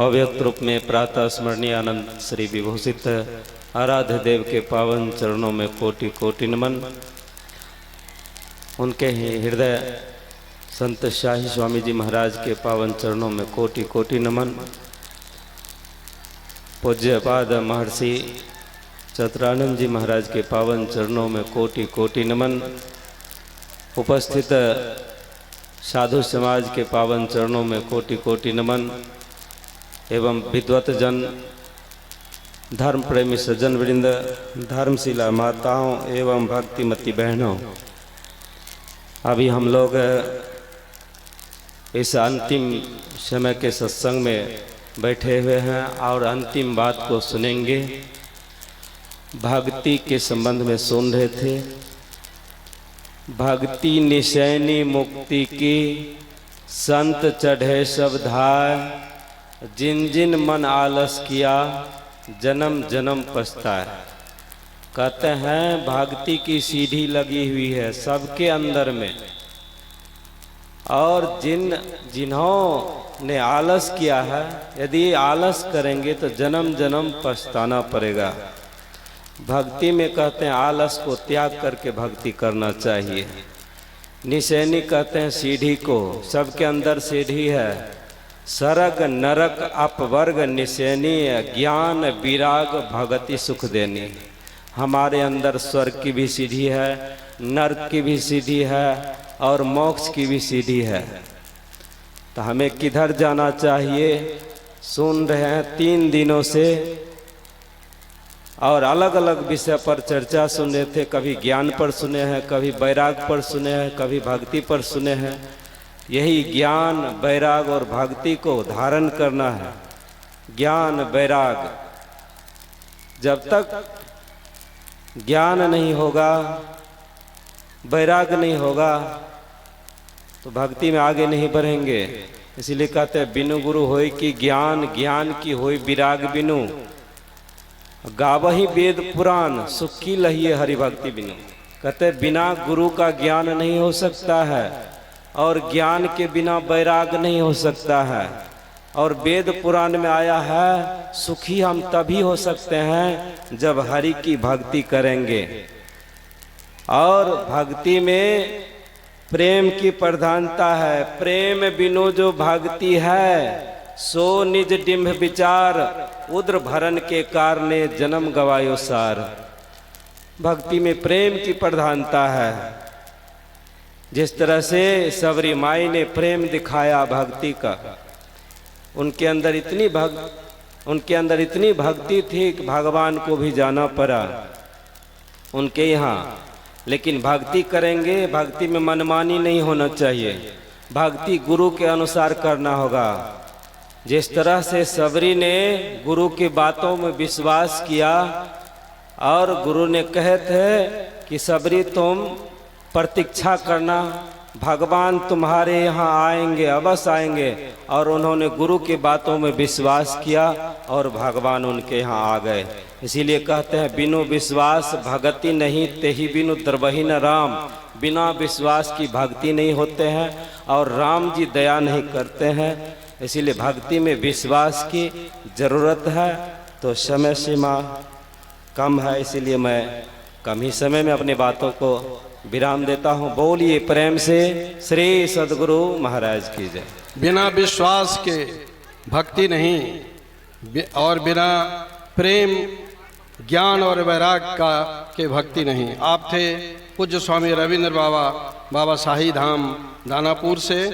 अव्यक्त रूप में प्रातः स्मरणीय आनंद श्री विभूषित आराध्य देव के पावन चरणों में कोटि कोटि नमन। उनके हृदय संत शाही स्वामी जी महाराज के पावन चरणों में कोटि कोटि नमन। पूज्यपाद महर्षि चतुरानंद जी महाराज के पावन चरणों में कोटि कोटि नमन। उपस्थित साधु समाज के पावन चरणों में कोटि कोटि नमन एवं विद्वत जन, धर्म प्रेमी सज्जन वृंद, धर्मशिला माताओं एवं भक्तिमती बहनों, अभी हम लोग इस अंतिम समय के सत्संग में बैठे हुए हैं और अंतिम बात को सुनेंगे। भक्ति के संबंध में सुन रहे थे। भक्ति निशैनी मुक्ति की संत चढ़े सब धाय, जिन जिन मन आलस किया जन्म जन्म पछताए। कहते हैं भक्ति की सीढ़ी लगी हुई है सबके अंदर में, और जिन्होंने आलस किया है, यदि आलस करेंगे तो जन्म जन्म पछताना पड़ेगा। भक्ति में कहते हैं आलस को त्याग करके भक्ति करना चाहिए। निशैनी कहते हैं सीढ़ी को, सबके अंदर सीढ़ी है। सरग नरक अपवर्ग निशैनी, ज्ञान विराग भगति सुख देनी। हमारे अंदर स्वर्ग की भी सीढ़ी है, नरक की भी सीढ़ी है और मोक्ष की भी सीढ़ी है। तो हमें किधर जाना चाहिए सुन रहे हैं 3 दिनों से, और अलग अलग विषय पर चर्चा सुन रहे थे। कभी ज्ञान पर सुने हैं, कभी वैराग पर सुने हैं, कभी भक्ति पर सुने हैं। यही ज्ञान वैराग और भक्ति को धारण करना है। ज्ञान वैराग, जब तक ज्ञान नहीं होगा, वैराग नहीं होगा, तो भक्ति में आगे नहीं बढ़ेंगे। इसीलिए कहते हैं बिनु गुरु होय की ज्ञान, ज्ञान की होय विराग बिनु। गावही वेद पुराण, सुखी लहिए हरि भक्ति बिनु। कहते बिना गुरु का ज्ञान नहीं हो सकता है, और ज्ञान के बिना वैराग नहीं हो सकता है। और वेद पुराण में आया है सुखी हम तभी हो सकते हैं जब हरि की भक्ति करेंगे। और भक्ति में प्रेम की प्रधानता है। प्रेम बिनु जो भक्ति है, सो निज डिम्भ विचार, उद्र भरण के कारणे जन्म गवायो सार। भक्ति में प्रेम की प्रधानता है। जिस तरह से सबरी माई ने प्रेम दिखाया भक्ति का, उनके अंदर इतनी भक्ति थी कि भगवान को भी जाना पड़ा उनके यहाँ। लेकिन भक्ति करेंगे, भक्ति में मनमानी नहीं होना चाहिए। भक्ति गुरु के अनुसार करना होगा। जिस तरह से सबरी ने गुरु की बातों में विश्वास किया, और गुरु ने कहे थे कि सबरी तुम प्रतीक्षा करना, भगवान तुम्हारे यहाँ आएंगे, अवश्य आएंगे। और उन्होंने गुरु की बातों में विश्वास किया और भगवान उनके यहाँ आ गए। इसीलिए कहते हैं बिनु विश्वास भगति नहीं, तेहि बिनु द्रवहि न राम। बिना विश्वास की भक्ति नहीं होते हैं, और राम जी दया नहीं करते हैं। इसीलिए भक्ति में विश्वास की जरूरत है। तो समय सीमा कम है, इसीलिए मैं कम ही समय में अपनी बातों को विराम देता हूँ। बोलिए प्रेम से श्री सद्गुरु महाराज की जय। बिना विश्वास के भक्ति नहीं, और बिना प्रेम ज्ञान और वैराग का के भक्ति नहीं। आप थे पूज्य स्वामी रविंद्र बाबा, बाबा शाही धाम दानापुर से।